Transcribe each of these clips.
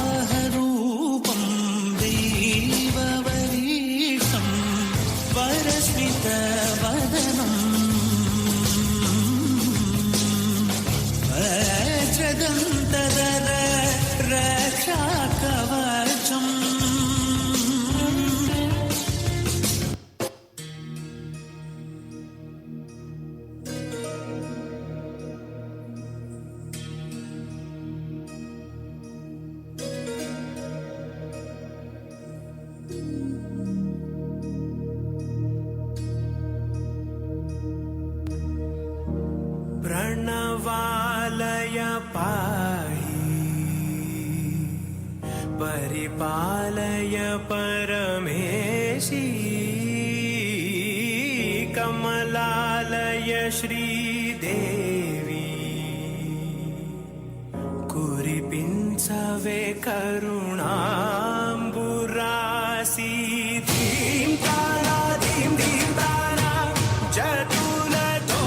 वराहरूपं देववरीशं वरस्मितवदनं वज्रदन्तधर रक्षाकवचम् प्रणवालय पाहि परिपालय परमेशी कमलालय श्रीदेवी कुरिपिंचवे करुणांबुरासी धीं तारा धीं धीं तारा जतुलतो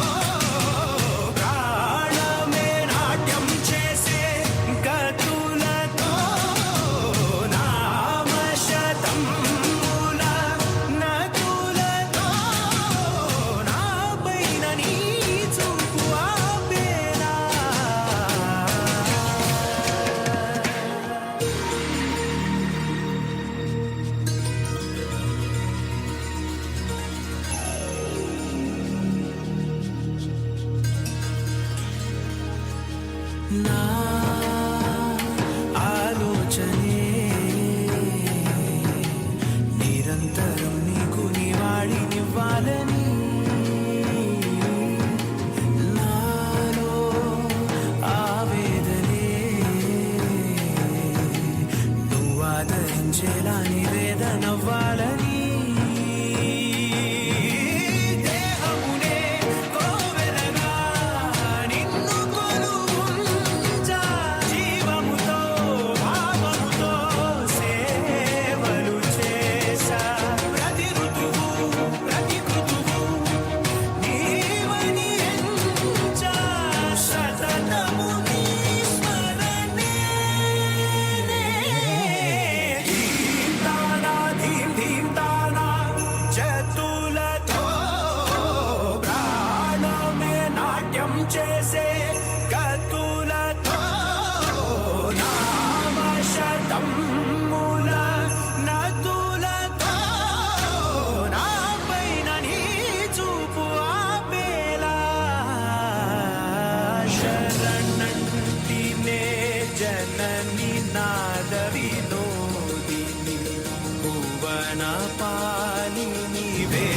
నా ఆలోచనే నిరంతరం నీకు నివాళినివ్వాలని నాలో ఆవేదనే నువ్వు ఆదరించేలా నివేదనవ్వాలని చేసే కతులతో నామశతం మూల నతులతో నా పైన నీ చూపు ఆపేలా శరణంటినే జనని నాద వినోదిని భువన పాలినివే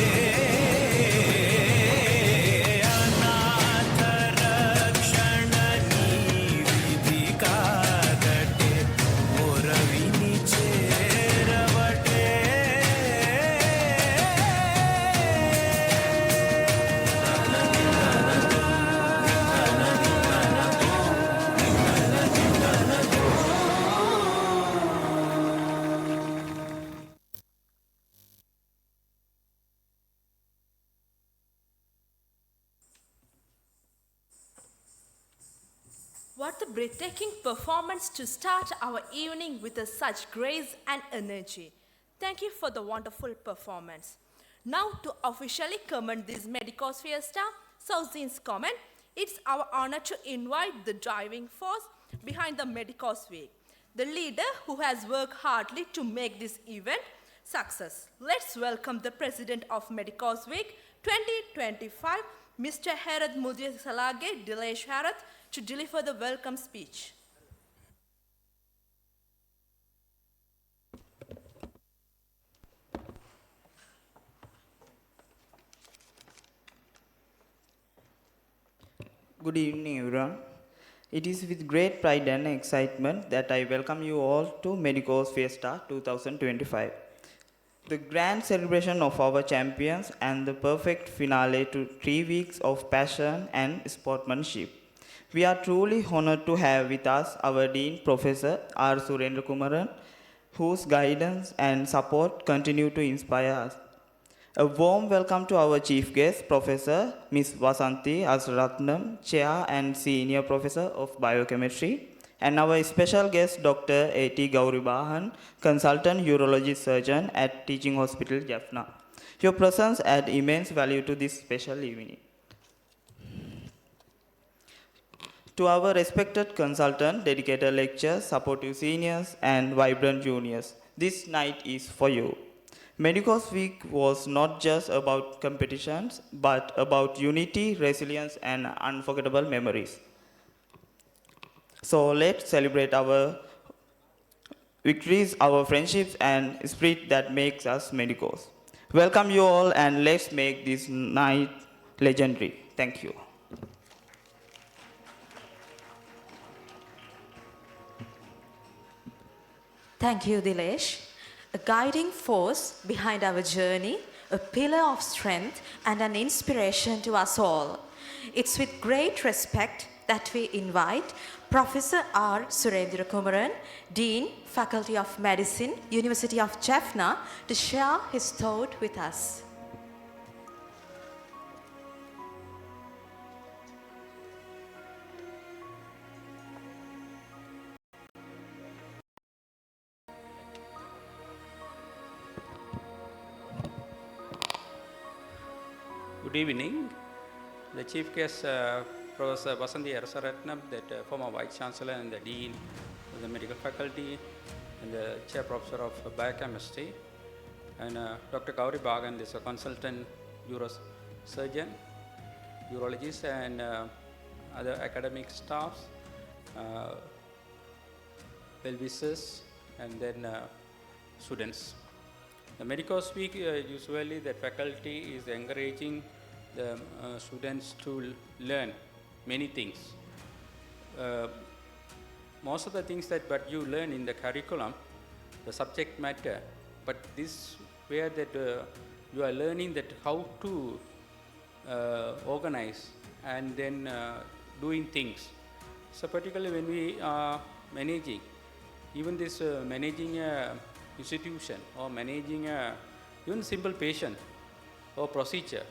What a breathtaking performance to start our evening with such grace and energy. Thank you for the wonderful performance. Now, to officially comment this Medicos Fiesta, SOZIN'S COMET, it's our honor to invite the driving force behind the Medicos Week, the leader who has worked hardly to make this event success. Let's welcome the president of Medicos Week 2025, Mr. Herath Mudisalage Dilesh Herath, to deliver the welcome speech. Good evening, everyone. It is with great pride and excitement that I welcome you all to Medicos Fiesta 2025, the grand celebration of our champions and the perfect finale to 3 weeks of passion and sportsmanship. We are truly honored to have with us our Dean Professor R. Surendra Kumaran, whose guidance and support continue to inspire us. A warm welcome to our chief guest, Professor Ms. Vasanthi Asratnam, Chair and Senior Professor of Biochemistry, and our special guest, Dr. A.T. Gauribahan, Consultant Urology Surgeon at Teaching Hospital, Jaffna. Your presence adds immense value to this special evening. To our respected consultant, dedicated lecturers, supportive seniors, and vibrant juniors, this night is for you. Medicos Week was not just about competitions, but about unity, resilience, and unforgettable memories. So let's celebrate our victories, our friendships, and spirit that makes us Medicos. Welcome you all, and let's make this night legendary. Thank you. Thank you, Dilesh. A guiding force behind our journey, a pillar of strength, and an inspiration to us all. It's with great respect that we invite Professor R. Surendra Kumaran, Dean, Faculty of Medicine, University of Jaffna, to share his thought with us. Good evening. The Chief Guest, Professor Vasanthi Arasaratnam, that former Vice Chancellor and the Dean of the Medical Faculty and the Chair Professor of Biochemistry, and Dr. Gauri Bagan is a consultant neurosurgeon, urologist, and other academic staffs, well-wishers, and then students. The Medicos Week, usually the faculty is encouraging the students to learn many things. Most of the things that but you learn in the curriculum, the subject matter, but this where that you are learning that how to organize and then doing things. So particularly when we are managing, even this managing institution or managing even simple patient or procedure,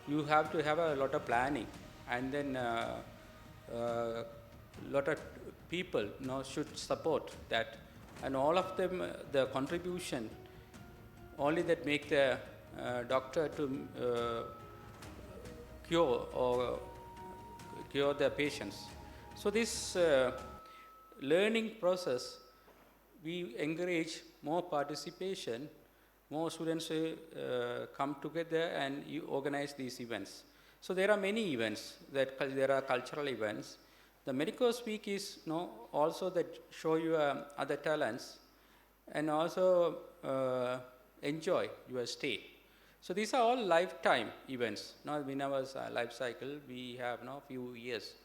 you have to have a lot of planning, and then lot of people should support that, and all of them the contribution only that make the doctor to cure the patients. So this learning process, we encourage more participation, more students come together and you organize these events. So there are many events, that there are cultural events. The Medicos Week is also that show you other talents and also enjoy your stay. So these are all lifetime events. Now in our life cycle, we have now few years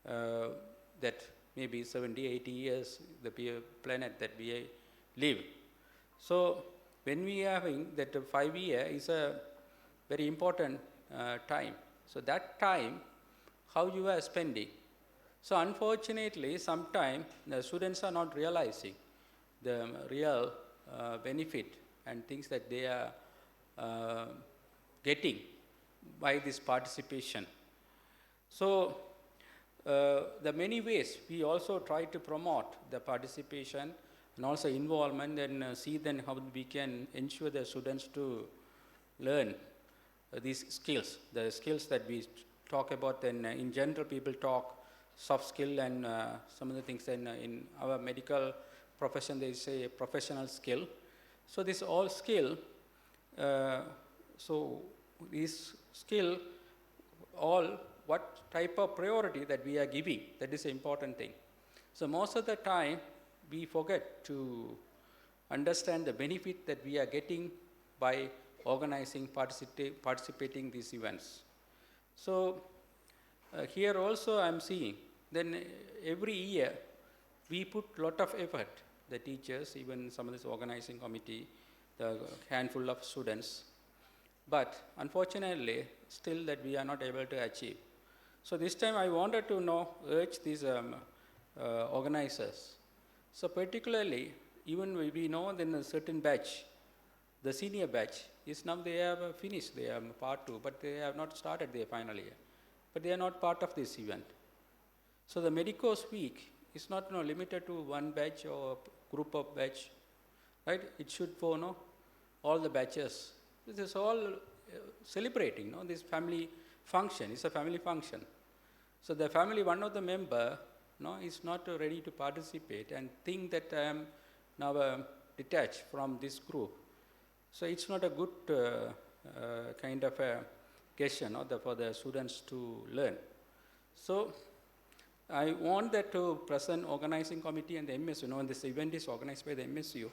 that maybe 70, 80 years, the planet that we live. So when we are having that 5 year is a very important time. So that time, how you are spending. So unfortunately, sometimes the students are not realizing the real benefit and things that they are getting by this participation. So the many ways we also try to promote the participation and also involvement, and see then how we can ensure the students to learn these skills, the skills that we talk about. Then in general, people talk soft skill and some of the things. Then in our medical profession, they say professional skill. So this all skill. So this skill, all what type of priority that we are giving, that is the important thing. So most of the time, we forget to understand the benefit that we are getting by organizing, participating these events. So here also I'm seeing, then every year we put lot of effort, the teachers, even some of this organizing committee, the handful of students, but unfortunately still that we are not able to achieve. So this time I wanted to urge these organizers. So particularly, even we know then a certain batch, the senior batch, is now they have finished their part 2, but they have not started their final year. But they are not part of this event. So the Medicos week is not limited to one batch or group of batch, right? It should for all the batches. This is all celebrating this family function. It's a family function. So the family, one of the member is not ready to participate and think that I am now detached from this group. So it's not a good kind of a question for the students to learn. So I want that to present organizing committee and the MSU, this event is organized by the MSU,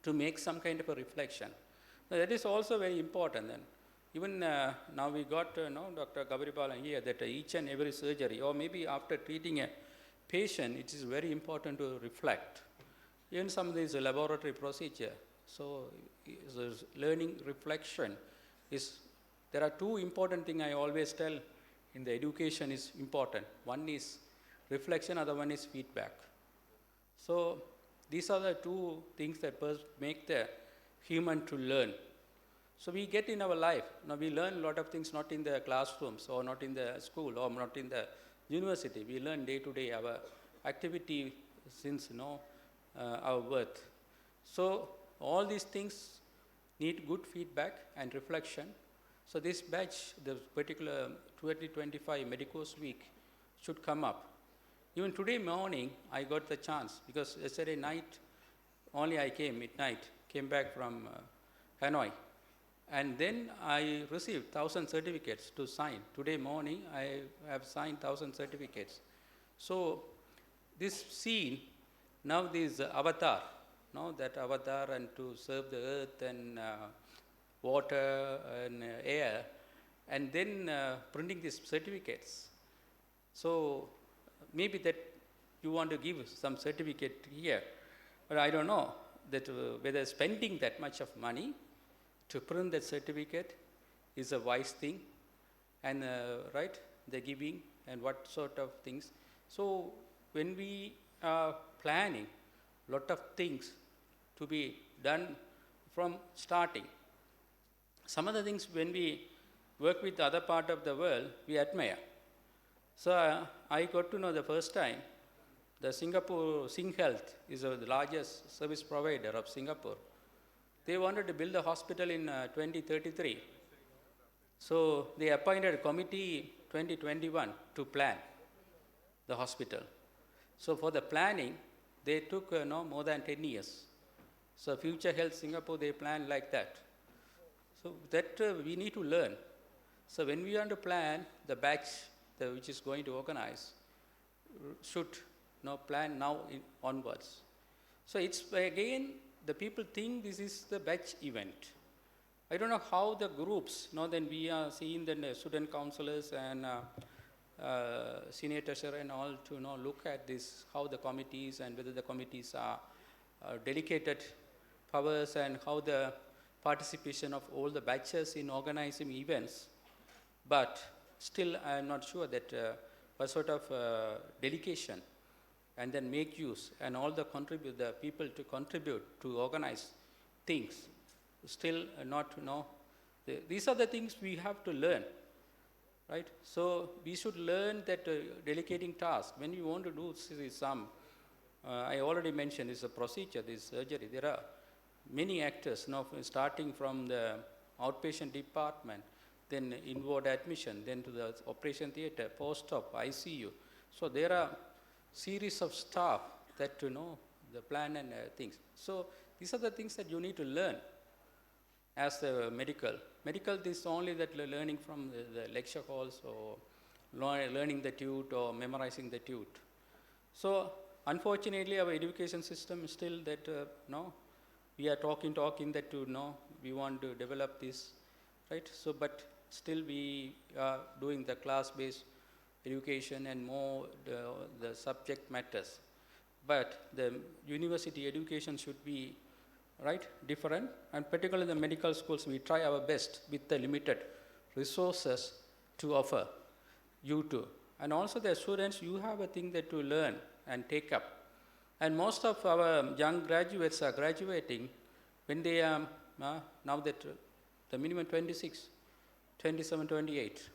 to make some kind of a reflection. Now, that is also very important then. Even now we got Dr. Gabribalan here that each and every surgery, or maybe after treating a patient, it is very important to reflect. Even some of these laboratory procedure. So learning reflection is, there are two important things I always tell in the education is important. One is reflection, other one is feedback. So these are the two things that make the human to learn. So we get in our life, we learn a lot of things not in the classrooms or not in the school or not in the university. We learn day to day our activity since our birth. So all these things need good feedback and reflection. So this batch, the particular 2025 Medicos week should come up. Even today morning, I got the chance, because yesterday night, only I came midnight, came back from Hanoi. And then I received 1,000 certificates to sign. Today morning, I have signed 1,000 certificates. So this scene, now this avatar, that avatar and to serve the earth and water and air, and then printing these certificates. So maybe that you want to give some certificate here, but I don't know that whether spending that much of money to print that certificate is a wise thing, and right, the giving and what sort of things. So when we are planning a lot of things to be done from starting, some of the things when we work with the other part of the world, we admire. So I got to know the first time, the Singapore SingHealth is the largest service provider of Singapore. They wanted to build a hospital in 2033. So they appointed a committee 2021 to plan the hospital. So for the planning, they took more than 10 years. So Future Health Singapore, they planned like that. So that we need to learn. So when we want to plan the batch which is going to organize, should plan now onwards. So it's again, the people think this is the batch event. I don't know how the groups, then we are seeing the student counselors and senior treasurer and all to look at this, how the committees and whether the committees are dedicated powers and how the participation of all the batches in organizing events. But still, I am not sure that what sort of dedication and then make use and all the people to contribute to organize things. Still not these are the things we have to learn, right? So we should learn that delegating tasks. When we want to do some I already mentioned it's a procedure, this surgery. There are many actors, starting from the outpatient department, then inward admission, then to the operation theater, post-op, ICU. So there are series of staff that the plan and things. So these are the things that you need to learn as a medical. Medical is only that learning from the lecture halls or learning the tute or memorizing the tute. So unfortunately, our education system is still that, we are talking that we want to develop this, right? So, but still we are doing the class-based education and more the subject matters. But the university education should be, right, different, and particularly the medical schools, we try our best with the limited resources to offer you to. And also the students, you have a thing that to learn and take up. And most of our young graduates are graduating when they are, now that the minimum 26, 27, 28.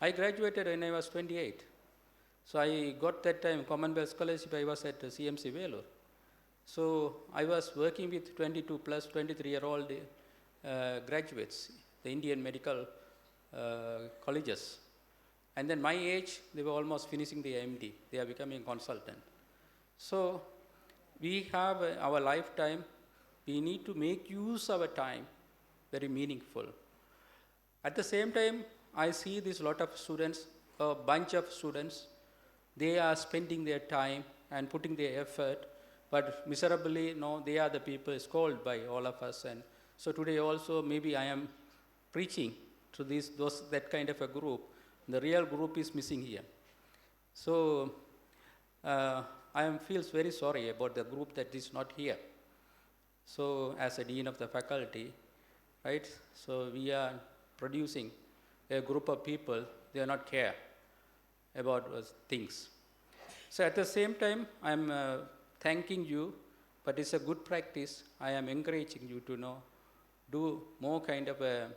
I graduated when I was 28. So I got that time Commonwealth Scholarship, I was at CMC Vellore. So I was working with 22 plus 23-year-old graduates, the Indian medical colleges. And then my age, they were almost finishing the MD. They are becoming consultant. So we have our lifetime. We need to make use of our time very meaningful. At the same time, I see this lot of students, a bunch of students, they are spending their time and putting their effort, but miserably, they are the people scolded by all of us. And so today also, maybe I am preaching to that kind of a group. The real group is missing here. So I feels very sorry about the group that is not here. So as a dean of the faculty, right? So we are producing a group of people, they are not care about things. So at the same time, I'm thanking you, but it's a good practice. I am encouraging you to do more kind of a,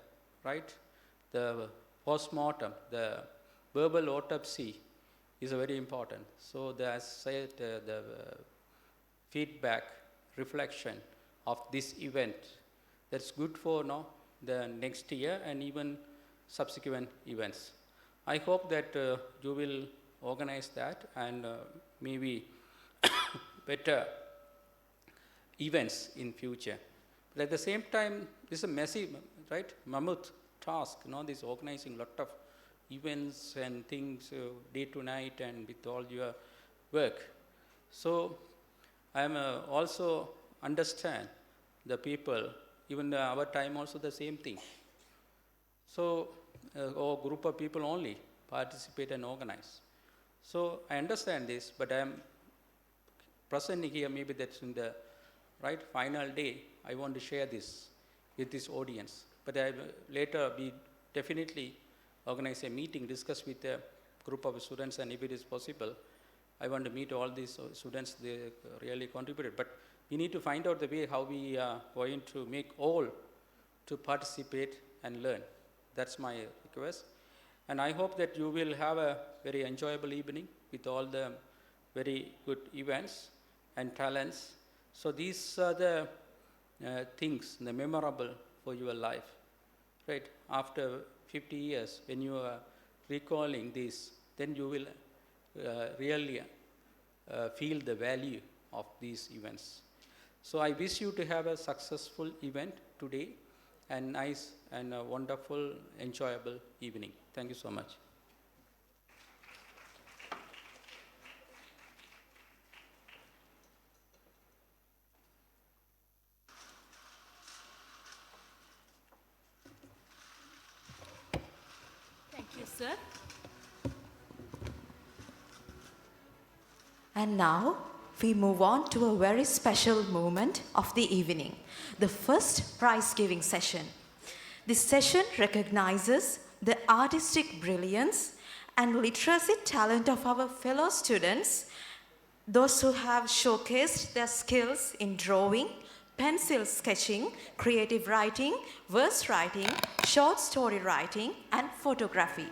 right? The post-mortem, the verbal autopsy is very important. So as I said, the feedback, reflection of this event, that's good for the next year and even subsequent events. I hope that you will organize that and maybe better events in future. But at the same time, this is a messy, right, mammoth task, this organizing lot of events and things day to night and with all your work. So I am also understand the people, even our time also the same thing. So or group of people only participate and organize. So I understand this, but I am presenting here, maybe that's in the right final day, I want to share this with this audience. But later we definitely organize a meeting, discuss with a group of students, and if it is possible, I want to meet all these students, they really contributed. But we need to find out the way how we are going to make all to participate and learn. That's my request. And I hope that you will have a very enjoyable evening with all the very good events and talents. So these are the things, the memorable for your life, right? After 50 years, when you are recalling this, then you will really feel the value of these events. So I wish you to have a successful event today and nice and a wonderful, enjoyable evening. Thank you so much. Thank you, sir. And now we move on to a very special moment of the evening, the first prize-giving session. This session recognizes the artistic brilliance and literacy talent of our fellow students, those who have showcased their skills in drawing, pencil sketching, creative writing, verse writing, short story writing, and photography.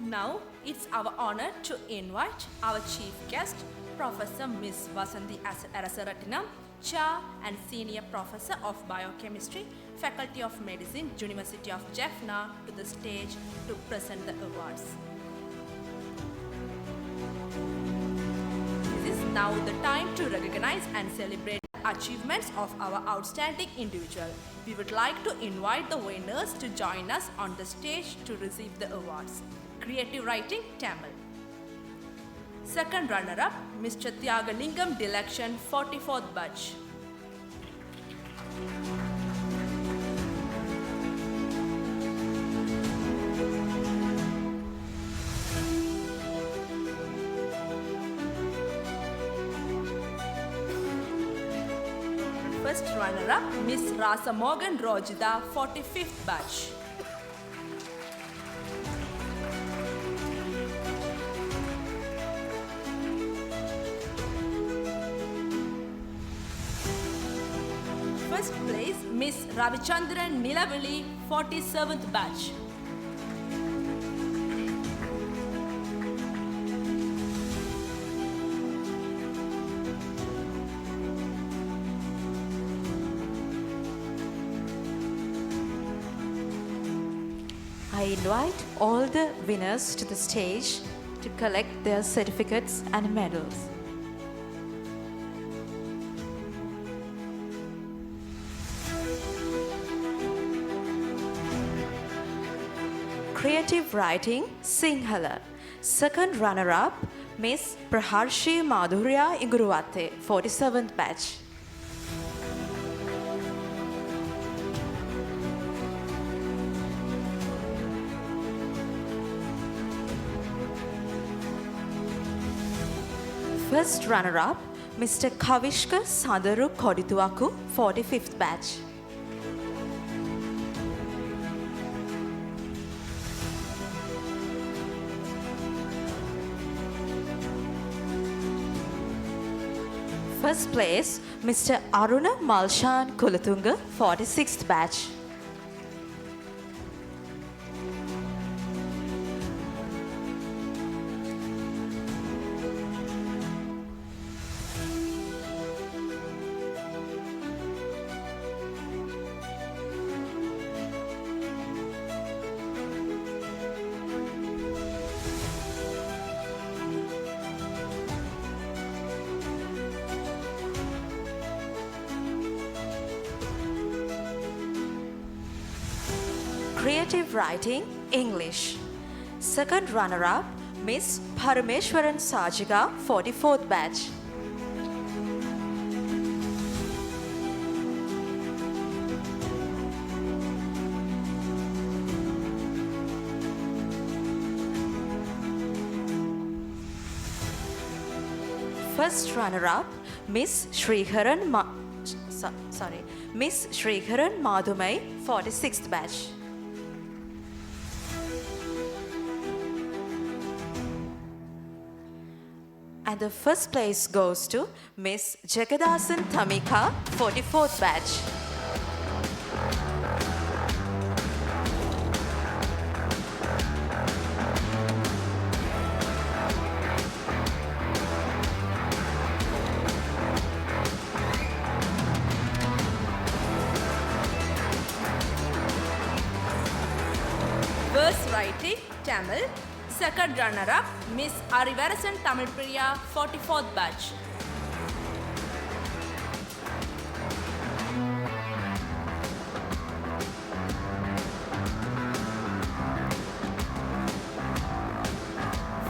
Now it's our honor to invite our chief guest, Professor Ms. Vasanthi Arasaratinam, Chair and Senior Professor of Biochemistry, Faculty of Medicine, University of Jaffna, to the stage to present the awards. This is now the time to recognize and celebrate the achievements of our outstanding individual. We would like to invite the winners to join us on the stage to receive the awards. Creative Writing, Tamil. Second runner-up, Mr. Thyagalingam Dilection, 44th batch. First runner-up, Miss Rasa Morgan Rojida, 45th batch. First place, Miss Ravichandran Nilavali, 47th batch. I invite all the winners to the stage to collect their certificates and medals. Creative Writing, Sinhala. Second runner-up, Miss Praharshi Madhurya Inguruwate, 47th batch. First runner-up, Mr. Kavishka Sandaru Kodituaku, 45th batch. First place, Mr. Aruna Malshan Kulatunga, 46th batch. Creative Writing, English. Second runner-up, Miss Parameshwaran Sajiga, 44th batch. First runner-up, Miss Sriharan Madhumai, 46th batch. And the first place goes to Miss Jagadasan Tamika, 44th batch. Verse Writing, Tamil. Second runner-up, Miss Arivarasan Tamil Priya, 44th batch.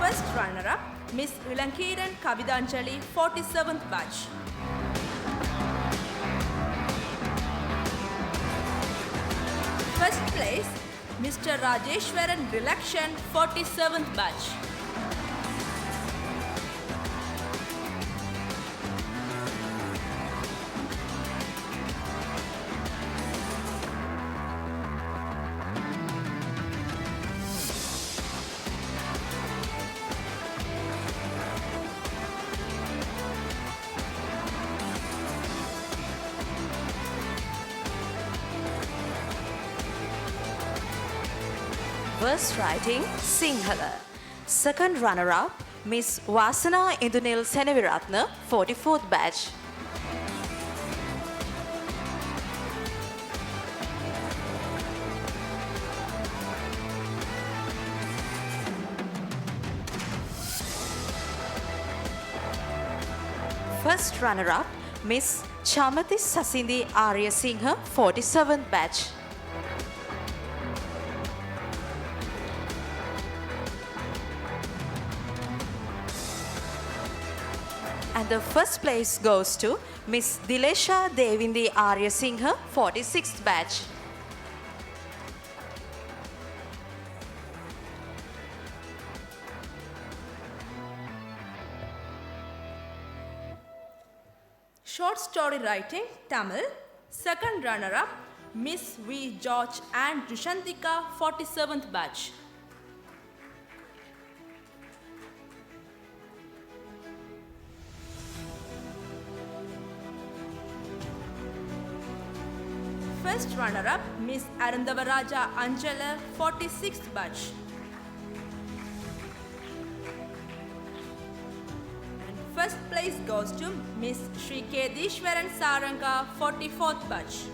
First runner-up, Miss Vilankiran Kavidanjali, 47th batch. First place, Mr. Rajeshwaran Relaxan, 47th batch. Verse Writing, Sinhala. Second runner-up, Miss Vasana Indunil Seneviratna, 44th batch. First runner-up, Miss Chamati Sasindi Arya Singha, 47th batch. And the first place goes to Miss Dilesha Devindi Arya Singha, 46th batch. Short story writing, Tamil. Second runner-up, Miss V. George and Dushantika, 47th batch. First runner-up, Miss Arundavaraja Anjala, 46th batch. First place goes to Miss Sri Kedishwaran Saranga, 44th batch.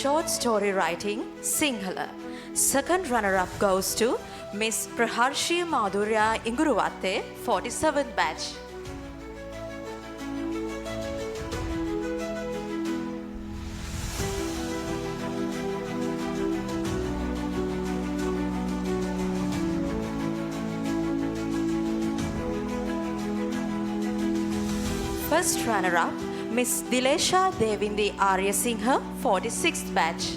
Short story writing, Sinhala. Second runner-up goes to Miss Praharshi Madhurya Inguruvatte, 47th batch. First runner-up, Miss Dilesha Devindi Arya Singha, 46th batch.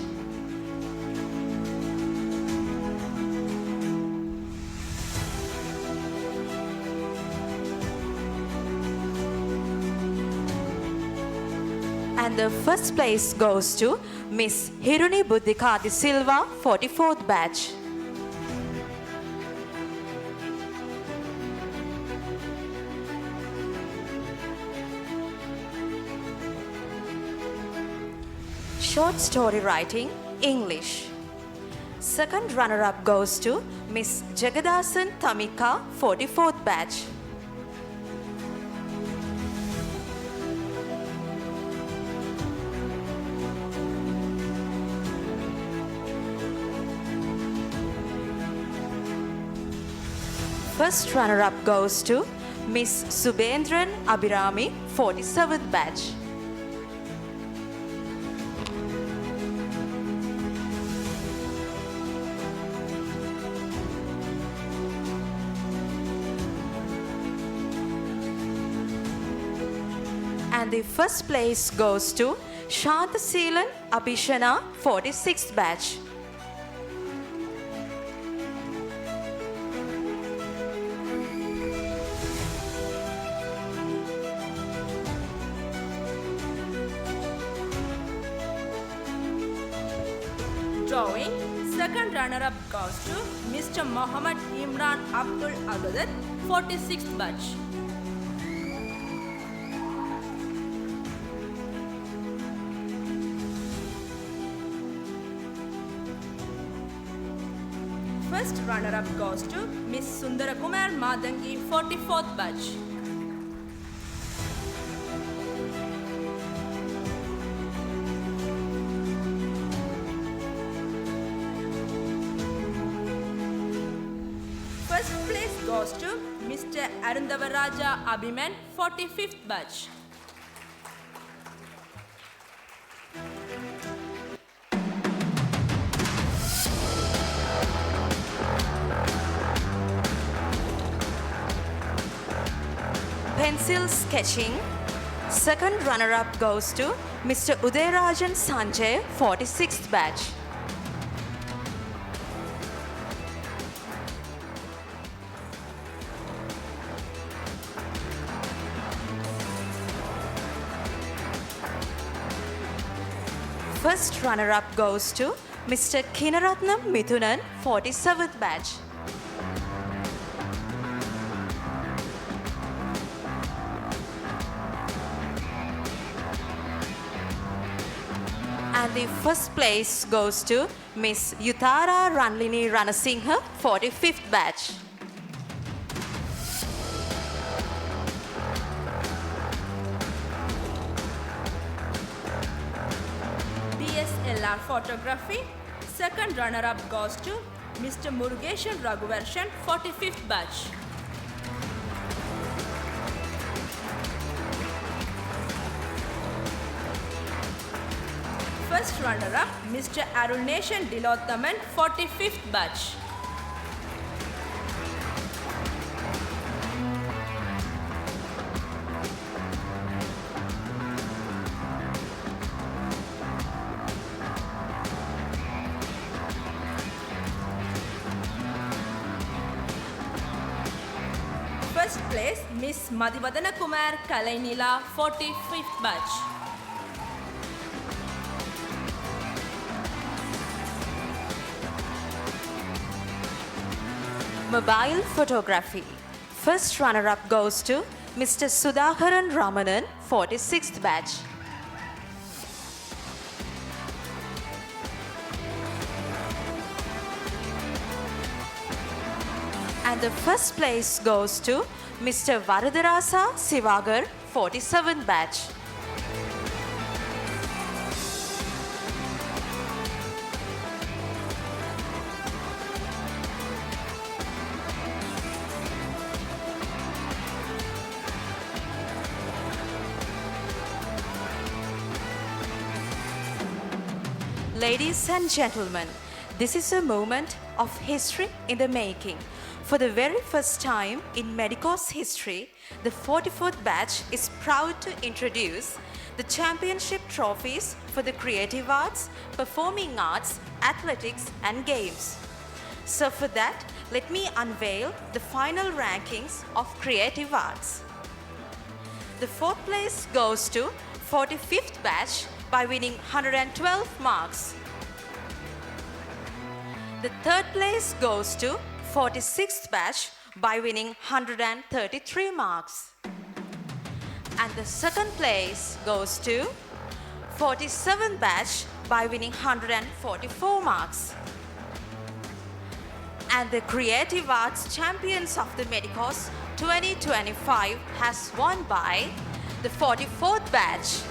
And the first place goes to Miss Hiruni Buddhikadi Silva, 44th batch. Short story writing, English. Second runner-up goes to Miss Jagadasan Tamika, 44th batch. First runner-up goes to Miss Subendran Abhirami, 47th batch. And the first place goes to Shantaseelan Abhishana, 46th batch. Drawing. Second runner-up goes to Mr. Mohammad Imran Abdul Agadat, 46th batch. First runner-up goes to Miss Sundarakumar Madangi, 44th batch. First place goes to Mr. Arundavaraja Abhiman, 45th batch. Pencil sketching. Second runner-up goes to Mr. Udayarajan Sanjay, 46th batch. first runner-up goes to Mr. Kinaratnam Mithunan, 47th batch. And the first place goes to Miss Yutara Ranlini Ranasinghe, 45th batch. DSLR photography. Second runner-up goes to Mr. Murugeshan Raghuvarshan, 45th batch. First runner-up, Mr. Arunation Dilothaman, 45th batch. First place, Miss Madhivadana Kumar Kalainila, 45th batch. Mobile photography. First runner-up goes to Mr. Sudhakaran Ramanan, 46th batch. And the first place goes to Mr. Varadarasa Sivagar, 47th batch. Ladies and gentlemen, this is a moment of history in the making. For the very first time in Medicos history, the 44th batch is proud to introduce the championship trophies for the creative arts, performing arts, athletics and games. So for that, let me unveil the final rankings of creative arts. The fourth place goes to 45th batch by winning 112 marks. The third place goes to 46th batch by winning 133 marks. And the second place goes to 47th batch by winning 144 marks. And the Creative Arts Champions of the Medicos 2025 has won by the 44th batch.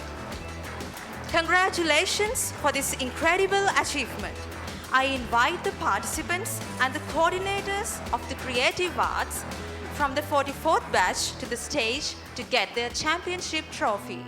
Congratulations for this incredible achievement. I invite the participants and the coordinators of the creative arts from the 44th batch to the stage to get their championship trophy.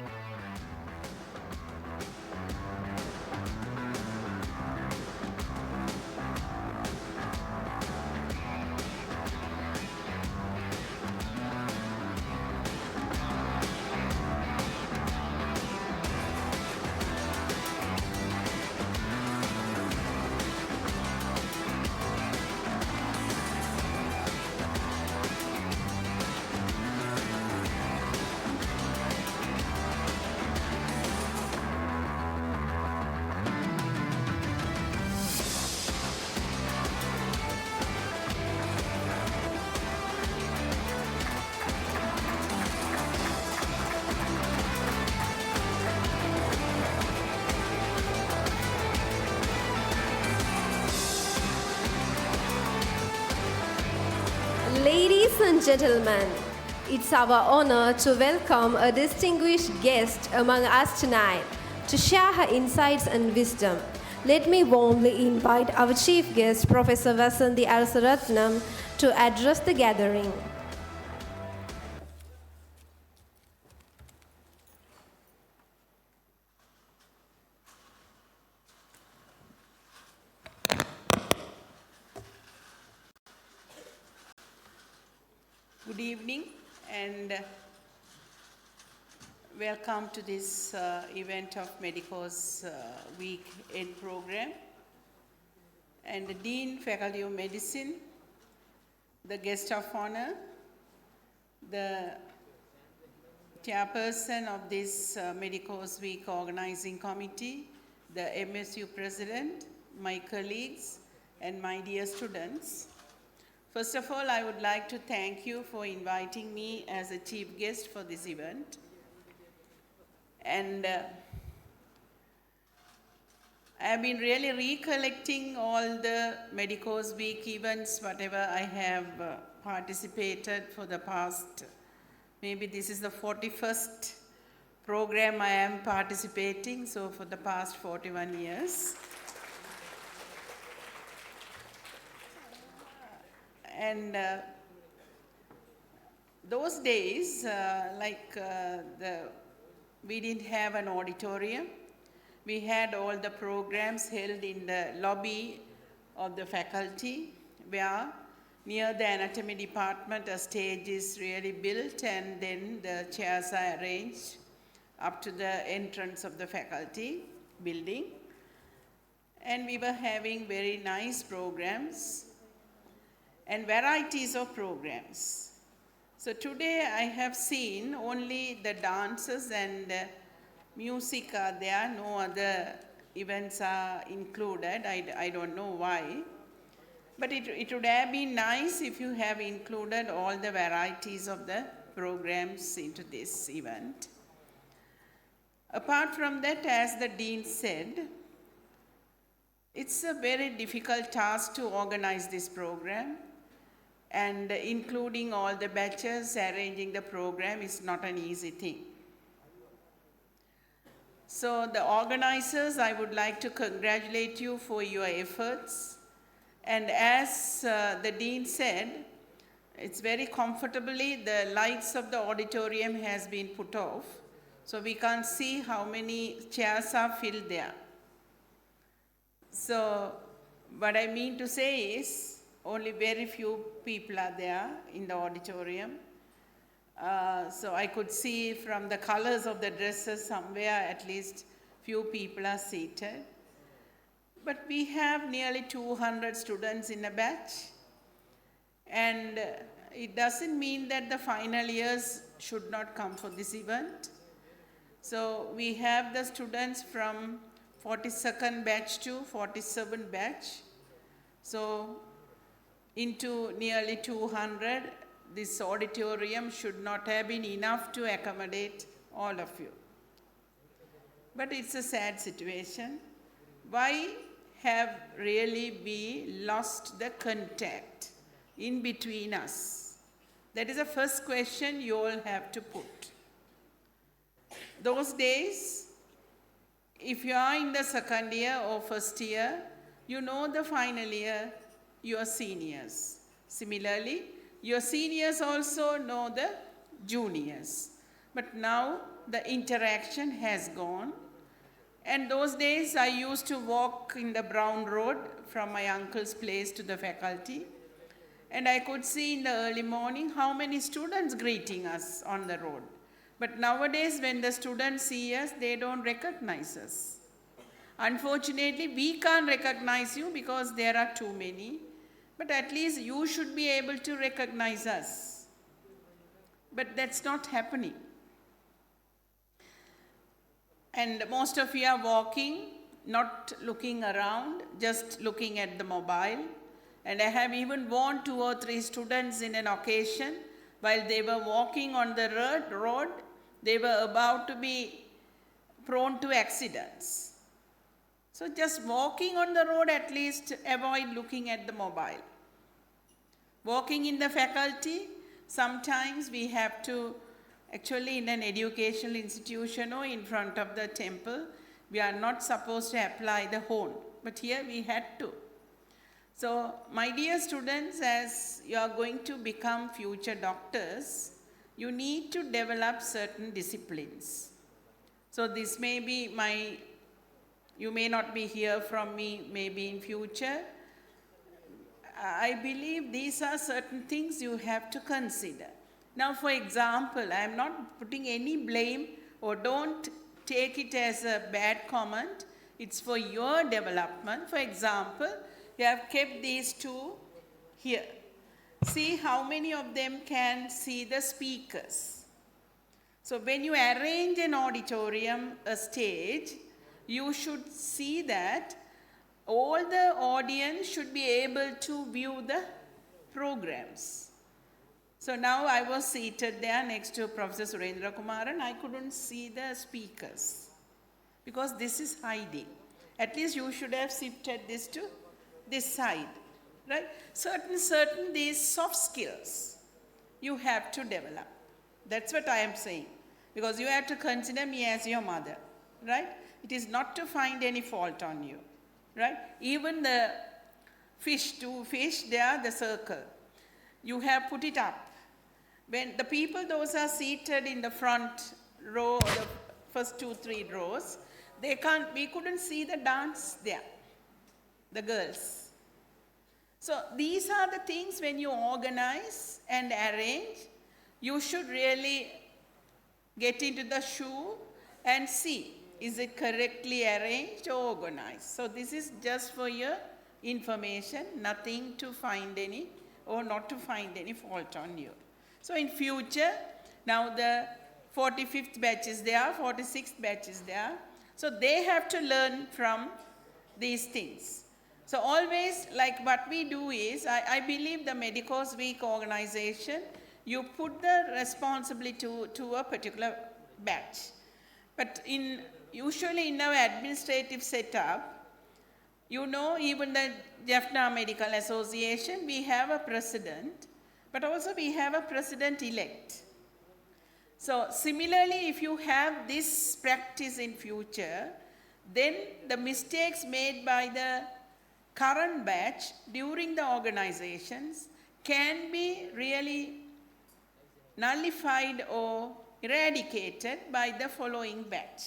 Ladies and gentlemen, it's our honor to welcome a distinguished guest among us tonight to share her insights and wisdom. Let me warmly invite our chief guest, Professor Vasanthi Arasaratnam, to address the gathering. Good evening and welcome to this event of Medicos Week End program. And the Dean, Faculty of Medicine, the guest of honor, the chairperson of this Medicos Week organizing committee, the MSU president, my colleagues, and my dear students. First of all, I would like to thank you for inviting me as a chief guest for this event. And I have been really recollecting all the Medicos Week events, whatever I have participated for the past, maybe this is the 41st program I am participating, so for the past 41 years. And those days, we didn't have an auditorium. We had all the programs held in the lobby of the faculty, where near the anatomy department a stage is really built, and then the chairs are arranged up to the entrance of the faculty building. And we were having very nice programs and varieties of programs. So today I have seen only the dances and music are there, no other events are included. I don't know why. But it would have been nice if you have included all the varieties of the programs into this event. Apart from that, as the Dean said, it's a very difficult task to organize this program, and including all the batches, arranging the program is not an easy thing. So the organizers, I would like to congratulate you for your efforts. And as the Dean said, it's very comfortably, the lights of the auditorium has been put off, so we can't see how many chairs are filled there. So what I mean to say is, only very few people are there in the auditorium. So I could see from the colors of the dresses somewhere at least few people are seated. But we have nearly 200 students in a batch. And it doesn't mean that the final years should not come for this event. So we have the students from 42nd batch to 47th batch. So into nearly 200, this auditorium should not have been enough to accommodate all of you. But it's a sad situation. Why have really we lost the contact in between us? That is the first question you all have to put. Those days, if you are in the second year or first year, you know the final year, your seniors. Similarly, your seniors also know the juniors. But now the interaction has gone. And those days I used to walk in the brown road from my uncle's place to the faculty. And I could see in the early morning how many students greeting us on the road. But nowadays when the students see us, they don't recognize us. Unfortunately, we can't recognize you because there are too many. But at least you should be able to recognize us. But that's not happening. And most of you are walking, not looking around, just looking at the mobile. And I have even warned 2 or 3 students in an occasion, while they were walking on the road, they were about to be prone to accidents. So just walking on the road, at least avoid looking at the mobile. Walking in the faculty, sometimes we have to, actually in an educational institution or in front of the temple, we are not supposed to apply the horn, but here we had to. So my dear students, as you are going to become future doctors, you need to develop certain disciplines. So this may be you may not be hear from me maybe in future. I believe these are certain things you have to consider. Now, for example, I am not putting any blame, or don't take it as a bad comment. It's for your development. For example, you have kept these 2 here. See how many of them can see the speakers. So when you arrange an auditorium, a stage, you should see that all the audience should be able to view the programs. So now I was seated there next to Professor Surendra Kumar and I couldn't see the speakers because this is hiding. At least you should have shifted this to this side, right? Certain these soft skills you have to develop. That's what I am saying. Because you have to consider me as your mother, right? It is not to find any fault on you, right? Even the two fish, they are the circle. You have put it up. When the people, those are seated in the front row, or the first 2-3 rows, we couldn't see the dance there, the girls. So these are the things when you organize and arrange, you should really get into the shoe and see, is it correctly arranged or organized? So this is just for your information, nothing to find any or not to find any fault on you. So in future, now the 45th batch is there, 46th batch is there. So they have to learn from these things. So always, like what we do is, I believe the Medicos Week organization, you put the responsibility to a particular batch. But usually in our administrative setup, you know, even the Jaffna Medical Association, we have a president, but also we have a president-elect. So similarly, if you have this practice in future, then the mistakes made by the current batch during the organizations can be really nullified or eradicated by the following batch.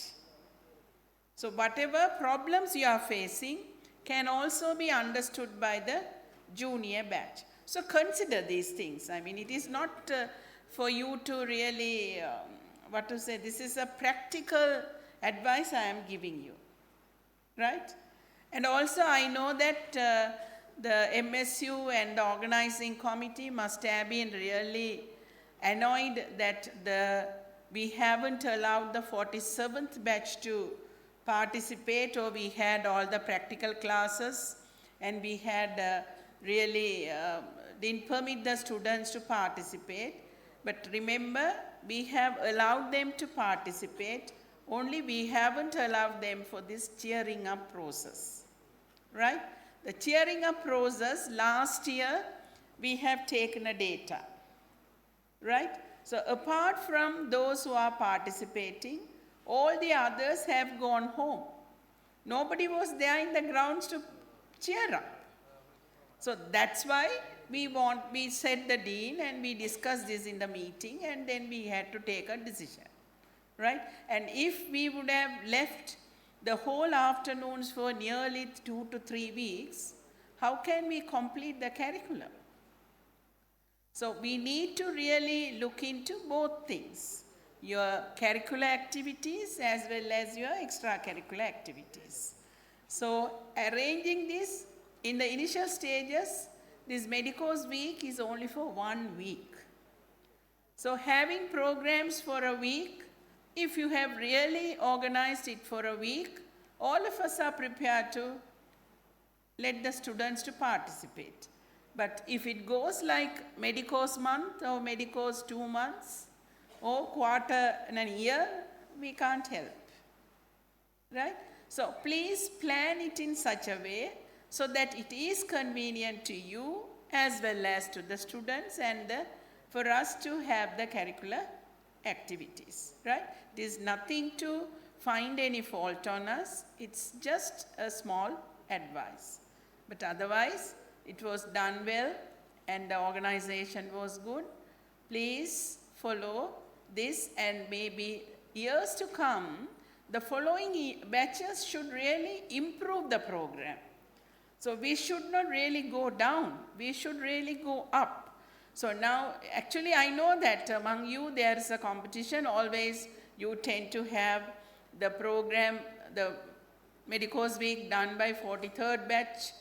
So whatever problems you are facing can also be understood by the junior batch. So consider these things. I mean, it is not for you to really, this is a practical advice I am giving you, right? And also I know that the MSU and the organizing committee must have been really annoyed that we haven't allowed the 47th batch to participate, or we had all the practical classes and we had really didn't permit the students to participate. But remember, we have allowed them to participate, only we haven't allowed them for this cheering up process, right? The cheering up process, last year, we have taken a data, right? So apart from those who are participating, all the others have gone home. Nobody was there in the grounds to cheer up. So that's why we said the dean and we discussed this in the meeting, and then we had to take a decision, right? And if we would have left the whole afternoons for nearly 2 to 3 weeks, how can we complete the curriculum? So we need to really look into both things, your curricular activities as well as your extracurricular activities. So arranging this in the initial stages, this Medicos Week is only for 1 week. So having programs for a week, if you have really organized it for a week, all of us are prepared to let the students to participate. But if it goes like Medicos month or Medicos 2 months or quarter in a year, we can't help, right? So please plan it in such a way so that it is convenient to you as well as to the students and for us to have the curricular activities, right? It is nothing to find any fault on us. It's just a small advice. But otherwise, it was done well and the organization was good. Please follow this, and maybe years to come, the following batches should really improve the program. So we should not really go down, we should really go up. So now, actually I know that among you there is a competition, always you tend to have the program, the Medicos Week done by 43rd batch,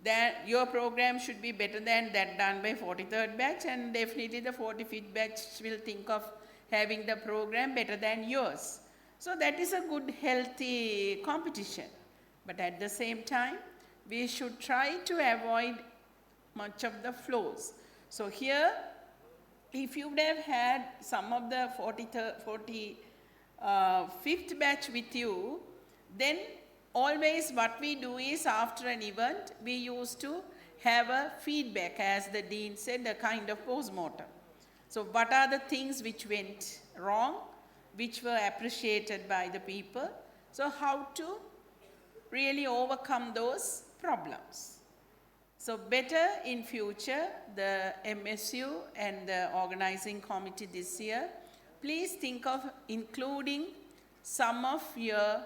that your program should be better than that done by 43rd batch, and definitely the 45th batch will think of having the program better than yours. So that is a good, healthy competition. But at the same time, we should try to avoid much of the flaws. So here, if you would have had some of the 45th batch with you, then always what we do is after an event, we used to have a feedback, as the dean said, a kind of post-mortem. So what are the things which went wrong, which were appreciated by the people? So how to really overcome those problems. So better in future, the MSU and the organizing committee this year, please think of including some of your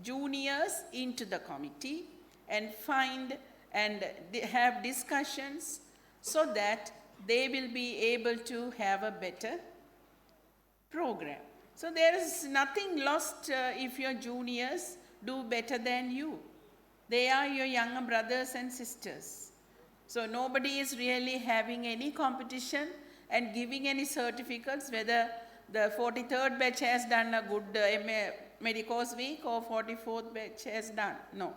juniors into the committee and find and have discussions so that they will be able to have a better program. So there is nothing lost if your juniors do better than you. They are your younger brothers and sisters. So nobody is really having any competition and giving any certificates whether the 43rd batch has done a good Medicos week or 44th batch has done. No.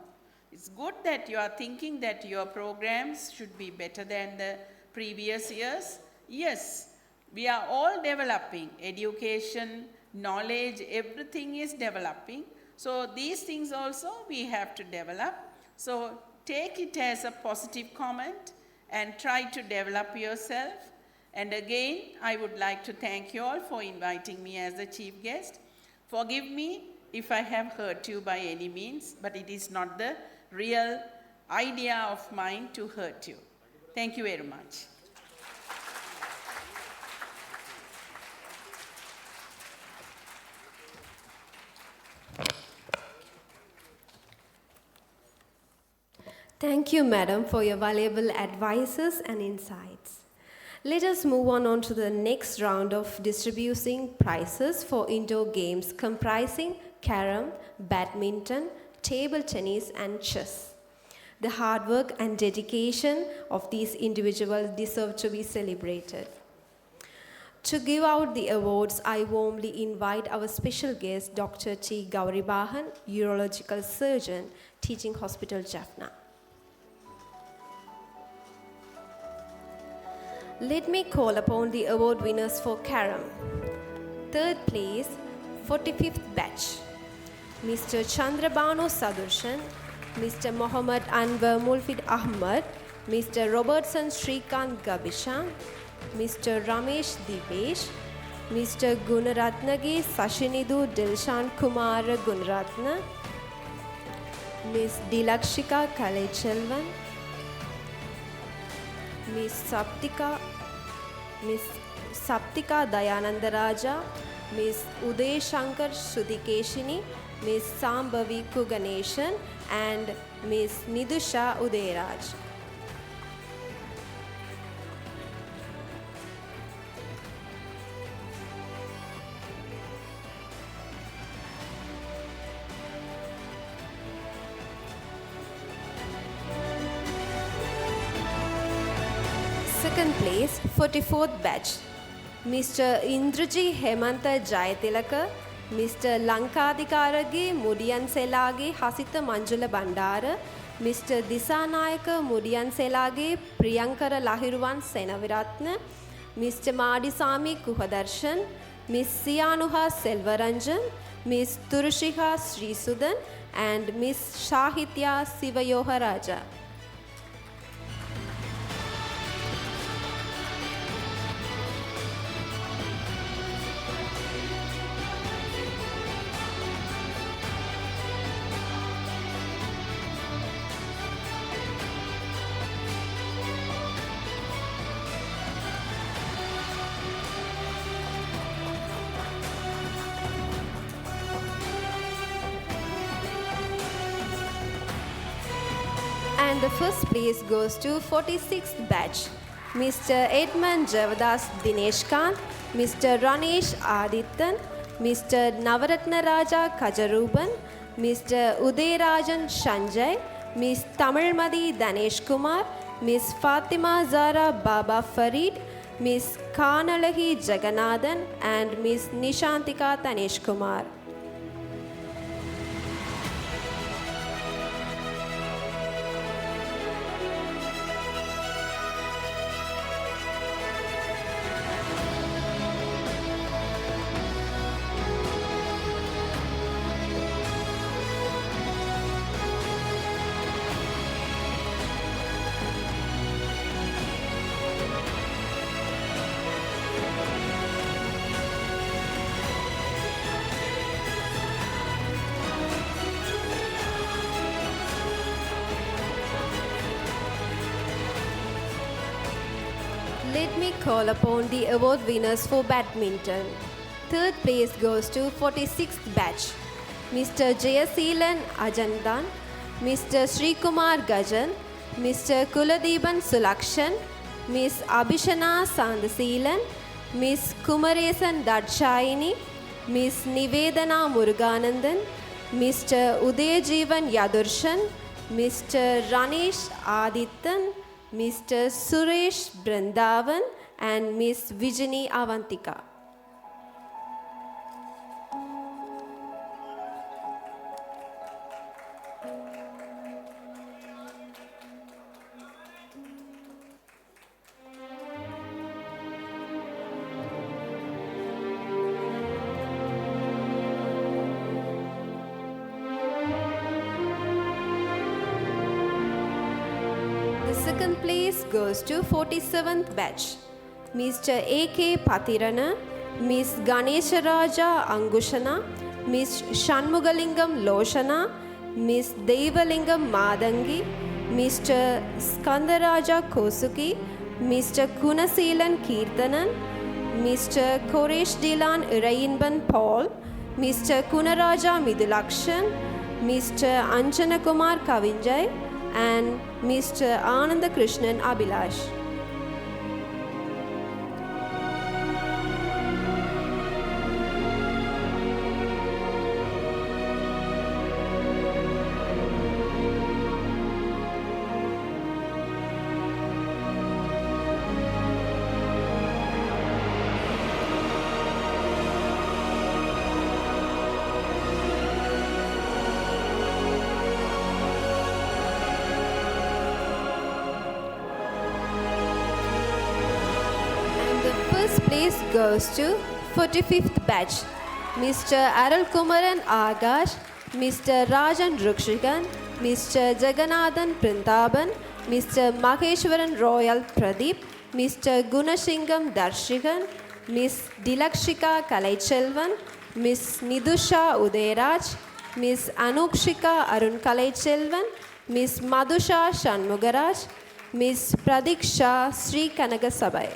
It's good that you are thinking that your programs should be better than the previous years. Yes, we are all developing. Education, knowledge, everything is developing. So these things also we have to develop. So take it as a positive comment and try to develop yourself. And again, I would like to thank you all for inviting me as the chief guest. Forgive me if I have hurt you by any means, but it is not the real idea of mine to hurt you. Thank you very much. Thank you, Madam, for your valuable advices and insights. Let us move on to the next round of distributing prizes for indoor games comprising carom, badminton, table tennis, and chess. The hard work and dedication of these individuals deserve to be celebrated. To give out the awards, I warmly invite our special guest, Dr. T. Gauribahan, Urological Surgeon, Teaching Hospital, Jaffna. Let me call upon the award winners for carom. Third place, 45th batch, Mr. Chandrabanu Sadurshan, Mr. Mohammad Anwar Mulfid Ahmad, Mr. Robertson Shrikant Gabishan, Mr. Ramesh Divesh, Mr. Gunaratnage Sashinidu Dilshan Kumar Gunaratna, Ms. Dilakshika Kalechelvan, Ms. Saptika Dayananda Raja, Ms. Uday Shankar Sudikeshini, Ms. Sambhavi Kuganeshan, and Ms. Nidusha Udayraj. Second place, 44th batch, Mr. Indraji Hemanta Jayatilaka, Mr. Lankadikarage Mudiyanselage Hasita Manjula Bandara, Mr. Disanayaka Mudiyanselage Priyankara Lahiruwan Senaviratna, Mr. Madisami Kuhadarshan, Ms. Siyanuha Selvaranjan, Ms. Turushiha Srisudan, and Ms. Shahitya Sivayoha Raja. And the first place goes to 46th batch, Mr. Edmund Javadas Dineshkant, Mr. Ranesh Adityan, Mr. Navaratna Raja Kajaruban, Mr. Udayrajan Sanjay, Ms. Tamilmadi Danesh Kumar, Ms. Fatima Zara Baba Farid, Ms. Kanalahi Jagannathan, and Ms. Nishantika Tanesh Kumar. Let me call upon the award winners for badminton. Third place goes to 46th batch, Mr. Jayaseelan Ajandan, Mr. Srikumar Gajan, Mr. Kuladeepan Sulakshan, Miss Abhishana Sandaseelan, Miss Kumaresan Dadshayini, Miss Nivedana Muruganandan, Mr. Udayajeevan Yadurshan, Mr. Ranesh Adityan, Mr. Suresh Brindavan, and Miss Vijani Avantika. The second place goes to 47th batch, Mr. A.K. Patirana, Miss Ganesha Raja Angushana, Miss Shanmugalingam Loshana, Miss Devalingam Madangi, Mr. Skandaraja Kosuki, Mr. Kunaseelan Kirtanan, Mr. Koresh Dilan Irayinban Paul, Mr. Kunaraja Midulakshan, Mr. Anjana Kumar Kavinjay, and Mr. Ananda Krishnan Abhilash. First place goes to 45th batch, Mr. Aral Kumaran Agash, Mr. Rajan Rukshigan, Mr. Jagannathan Printaban, Mr. Maheshwaran Royal Pradeep, Mr. Gunashingam Darshigan, Miss Dilakshika Kalaichelvan, Miss Nidusha Udayaraj, Miss Anupshika Arun Kalaichelvan, Miss Madhusha Shanmugaraj, Miss Pradiksha Sri Kanagasabai.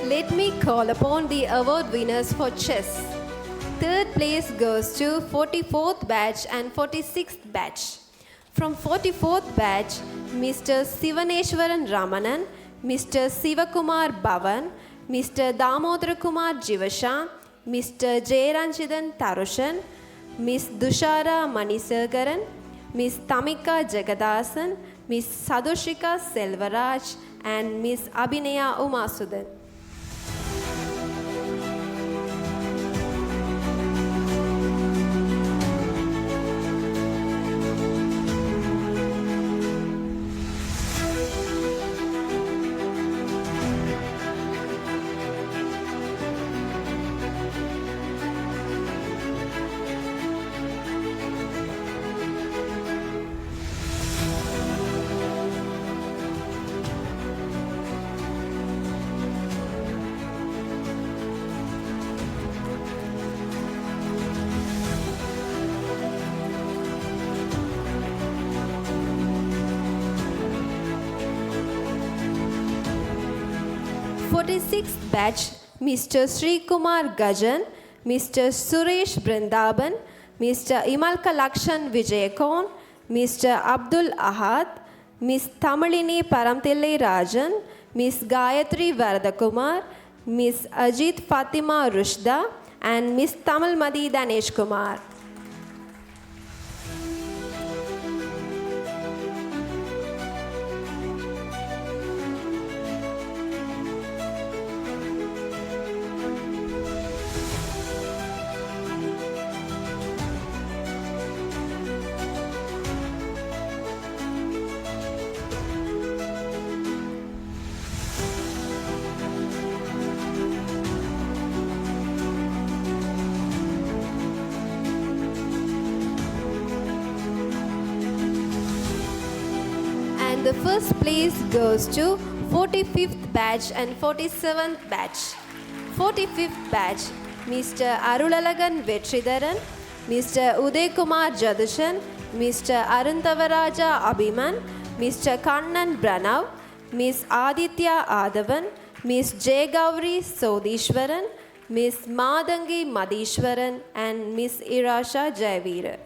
Let me call upon the award winners for chess. Third place goes to 44th batch and 46th batch. From 44th batch, Mr. Sivaneshwaran Ramanan, Mr. Sivakumar Bhavan, Mr. Damodara Kumar Jivasha, Mr. Jayaranjidan Tarushan, Miss Dushara Manisagaran, Miss Tamika Jagadasan, Miss Sadoshika Selvaraj, and Miss Abhinaya Umasudan. For 46th batch, Mr. Sri Kumar Gajan, Mr. Suresh Brindaban, Mr. Imalka Lakshan Vijayakon, Mr. Abdul Ahad, Miss Tamalini Paramthillai Rajan, Miss Gayatri Varadakumar, Miss Ajit Fatima Rushda, and Miss Tamalmadi Danesh Kumar. And the first place goes to 45th batch and 47th batch. 45th batch, Mr. Arulalagan Vetridharan, Mr. Uday Kumar Jadushan, Mr. Arundavaraja Abhiman, Mr. Kannan Pranav, Miss Aditya Adavan, Miss Jayagauri Sodishwaran, Miss Madangi Madishwaran, and Miss Irasha Jayveer.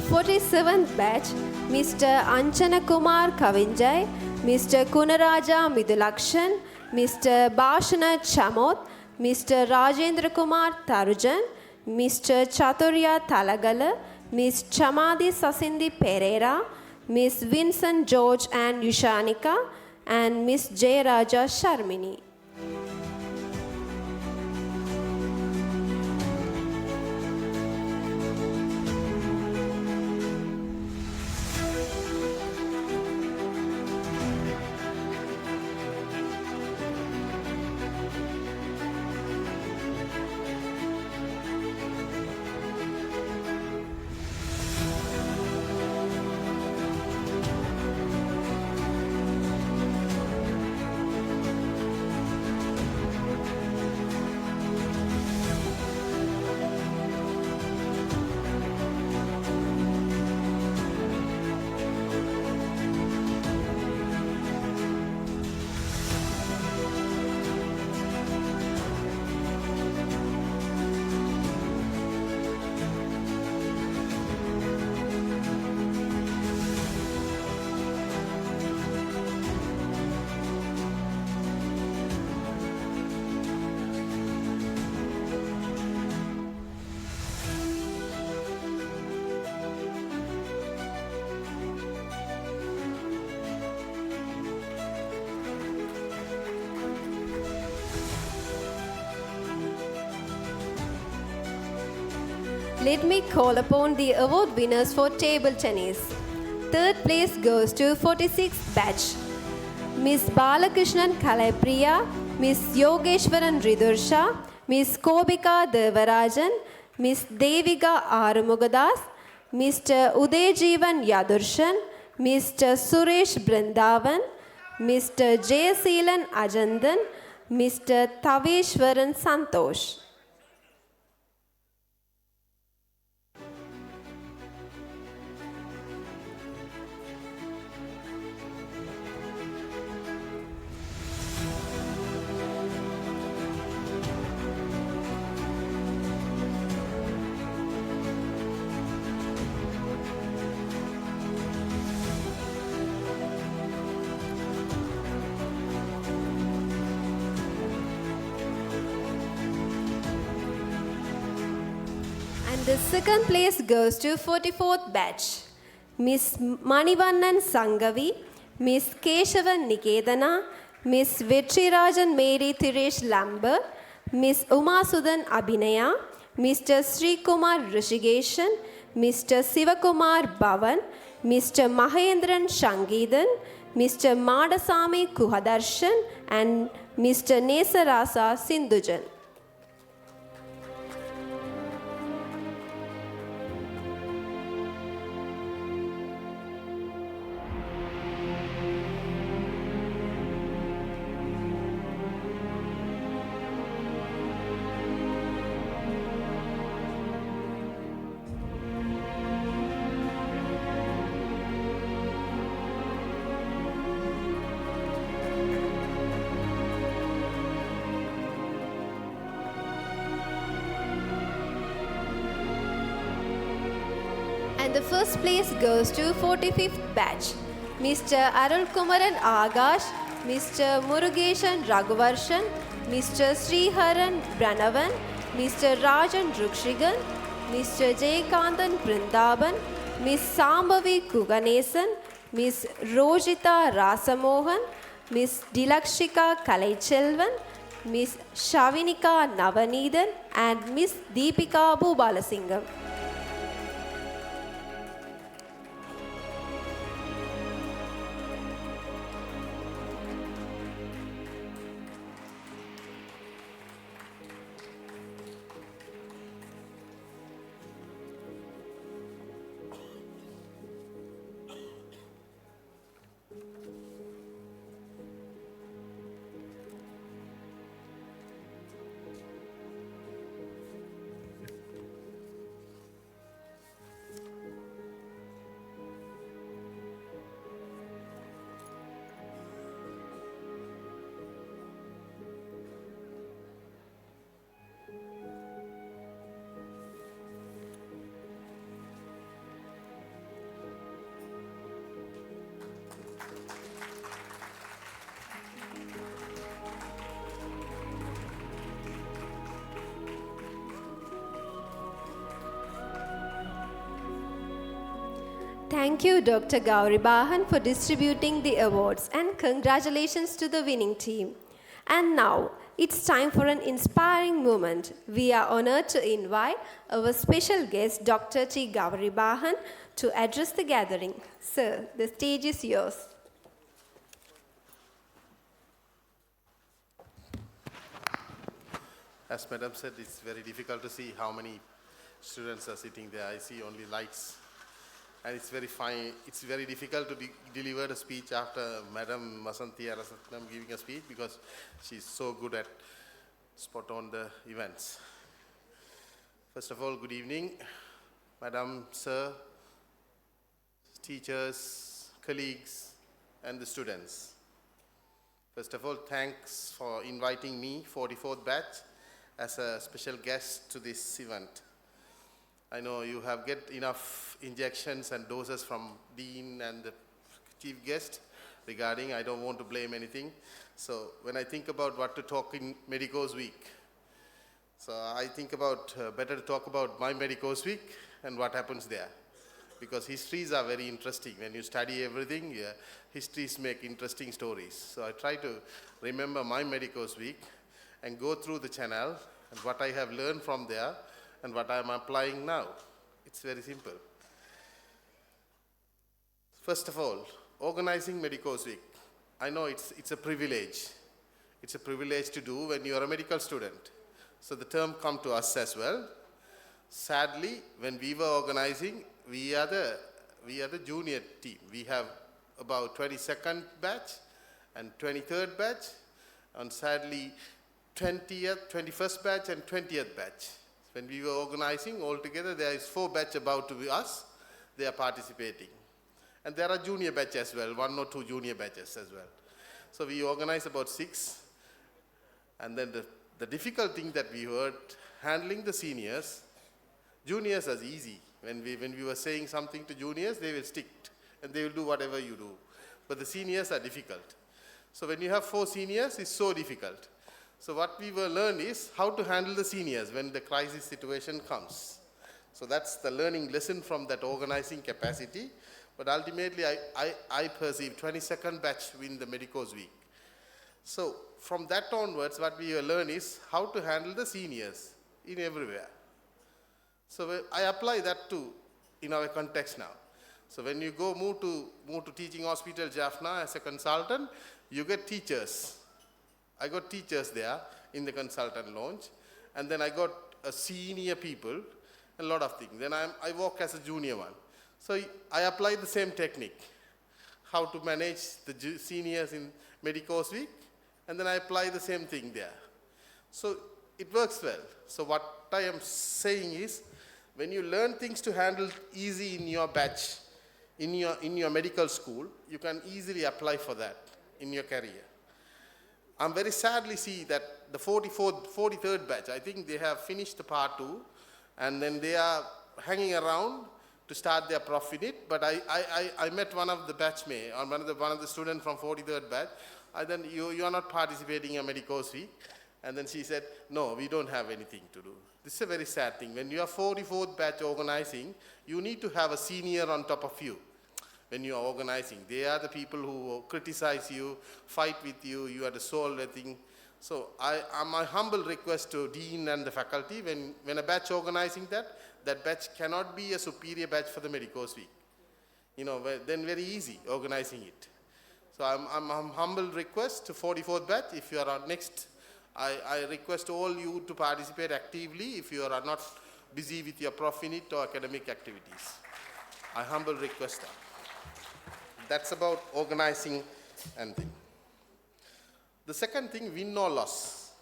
Forty-seventh batch, Mr. Anchana Kumar Kavinjay, Mr. Kunaraja Midulakshan, Mr. Bhashana Chamot, Mr. Rajendra Kumar Tarujan, Mr. Chaturya Talagala, Miss Chamadi Sasindi Pereira, Miss Vincent George and Yushanika, and Miss J. Raja Sharmini. Let me call upon the award winners for table tennis. Third place goes to 46th batch. Miss Balakrishnan Kalaipriya, Miss Yogeshwaran Ridursha, Miss Kobika Devarajan, Miss Devika Arumugadas, Mr. Udejivan Yadurshan, Mr. Suresh Brindavan, Mr. Jayaseelan Ajandan, Mr. Taveshwaran Santosh. The second place goes to 44th batch. Miss Manivannan Sangavi, Miss Keshavan Nikedana, Miss Vetrirajan Mary Thiresh Lambert, Miss Umasudan Abhinaya, Mr. Srikumar Rishigeshan, Mr. Sivakumar Bhavan, Mr. Mahendran Shangidan, Mr. Madasami Kuhadarshan, and Mr. Nesarasa Sindhujan. And the first place goes to 45th batch. Mr. Arul Kumaran Agash, Mr. Murugeshan Raghuvarshan, Mr. Sriharan Branavan, Mr. Rajan Rukshigan, Mr. Jayakantan Brindaban, Miss Sambhavi Kuganesan, Miss Rojita Rasamohan, Miss Dilakshika Kalaichelvan, Miss Shavinika Navaneedan, and Miss Deepika Bhubalasingam. Thank you, Dr. Gauri Bahan, for distributing the awards, and congratulations to the winning team. And now, it's time for an inspiring moment. We are honored to invite our special guest, Dr. T. Gauri Bahan, to address the gathering. Sir, the stage is yours. As Madam said, it's very difficult to see how many students are sitting there. I see only lights. And it's very fine. It's very difficult to deliver a speech after Madam Masanthi Arasatnam giving a speech because she's so good at spot on the events. First of all, good evening, Madam, Sir, teachers, colleagues, and the students. First of all, thanks for inviting me, 44th batch, as a special guest to this event. I know you have get enough injections and doses from Dean and the chief guest regarding, I don't want to blame anything. So when I think about what to talk in Medicos week, so I think about better to talk about my Medicos week and what happens there. Because histories are very interesting. When you study everything, histories make interesting stories. So I try to remember my Medicos week and go through the channel and what I have learned from there and what I am applying now. It's very simple. First of all, organizing Medicos week. I know it's a privilege. It's a privilege to do when you are a medical student. So the term come to us as well. Sadly, when we were organizing, we are the junior team. We have about 22nd batch and 23rd batch, and sadly 20th, 21st batch and 20th batch. When we were organizing altogether, there is 4 batch about to be us. They are participating. And there are junior batch as well, 1 or 2 junior batches as well. So we organized about 6. And then the difficult thing that we heard, handling the seniors. Juniors are easy. When we were saying something to juniors, they will stick and they will do whatever you do. But the seniors are difficult. So when you have 4 seniors, it's so difficult. So what we will learn is how to handle the seniors when the crisis situation comes. So that's the learning lesson from that organizing capacity. But ultimately, I perceive 22nd batch win the Medicos week. So from that onwards, what we learn is how to handle the seniors in everywhere. So I apply that to in our context now. So when you go move to teaching hospital Jaffna as a consultant, you get teachers. I got teachers there in the consultant lounge, and then I got senior people, a lot of things. Then I work as a junior one. So I apply the same technique, how to manage the seniors in Medicos week, and then I apply the same thing there. So it works well. So what I am saying is, when you learn things to handle easy in your batch, in your medical school, you can easily apply for that in your career. I'm very sadly see that the 43rd batch, I think they have finished the part 2, and then they are hanging around to start their prof in it. But I met one of the batchmates, or one of the students from 43rd batch. Then you are not participating in Medicos week. And then she said, no, we don't have anything to do. This is a very sad thing. When you are 44th batch organizing, you need to have a senior on top of you. When you are organizing, they are the people who criticize you, fight with you, you are the sole thing. So my humble request to dean and the faculty, when a batch organizing that batch cannot be a superior batch for the Medicos week. Then very easy organizing it. So I'm humble request to 44th batch, if you are next, I request all you to participate actively if you are not busy with your prof in it or academic activities. I humble request that. That's about organizing and thing. The second thing, win or loss.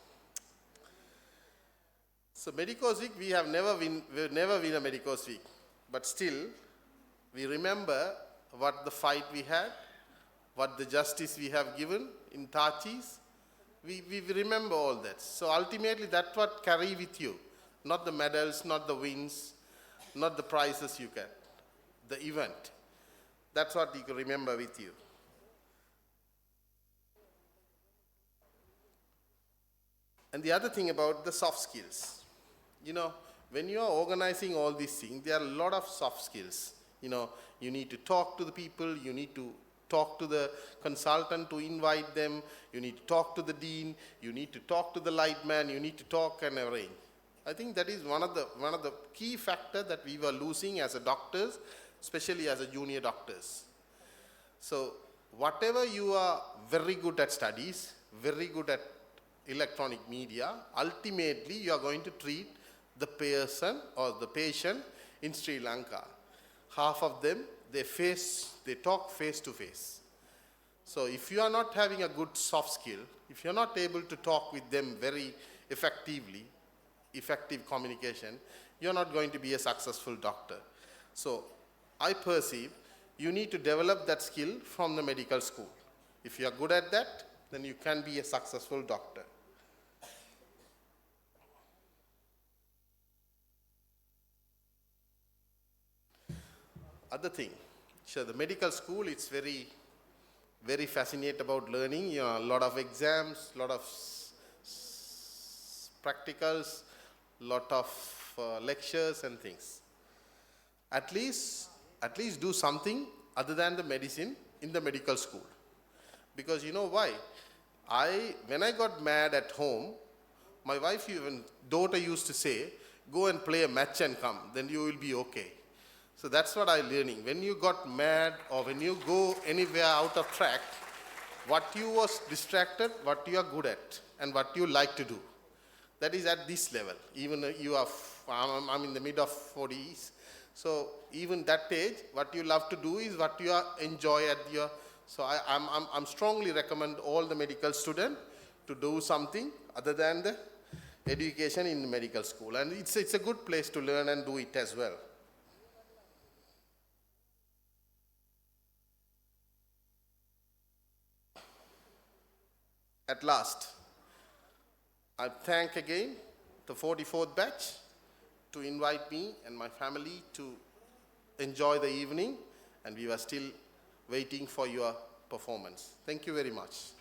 So Medicos week, we'll never win a Medicos week, but still we remember what the fight we had, what the justice we have given in Tachis. We remember all that. So ultimately, that's what carry with you. Not the medals, not the wins, not the prizes you get. The event. That's what you can remember with you. And the other thing about the soft skills. When you are organizing all these things, there are a lot of soft skills. You need to talk to the people, you need to talk to the consultant to invite them, you need to talk to the dean, you need to talk to the light man, you need to talk and arrange. I think that is one of the key factors that we were losing as a doctors, especially as a junior doctors. So whatever you are very good at studies, very good at electronic media, ultimately you are going to treat the person or the patient in Sri Lanka. Half of them, they talk face to face. So if you are not having a good soft skill, if you're not able to talk with them very effectively, effective communication, you're not going to be a successful doctor. So I perceive you need to develop that skill from the medical school. If you are good at that, then you can be a successful doctor. Other thing, so the medical school, it's very, very fascinating about learning. A lot of exams, a lot of practicals, lot of lectures and things. At least do something other than the medicine in the medical school. Because you know why? When I got mad at home, my wife, even daughter used to say, go and play a match and come, then you will be okay. So that's what I'm learning. When you got mad or when you go anywhere out of track, what you was distracted, what you are good at, and what you like to do. That is at this level. Even I'm in the mid of 40s. So even that age, what you love to do is what you enjoy at your. So I'm strongly recommend all the medical students to do something other than the education in the medical school. And it's a good place to learn and do it as well. At last, I thank again the 44th batch to invite me and my family to enjoy the evening, and we were still waiting for your performance. Thank you very much.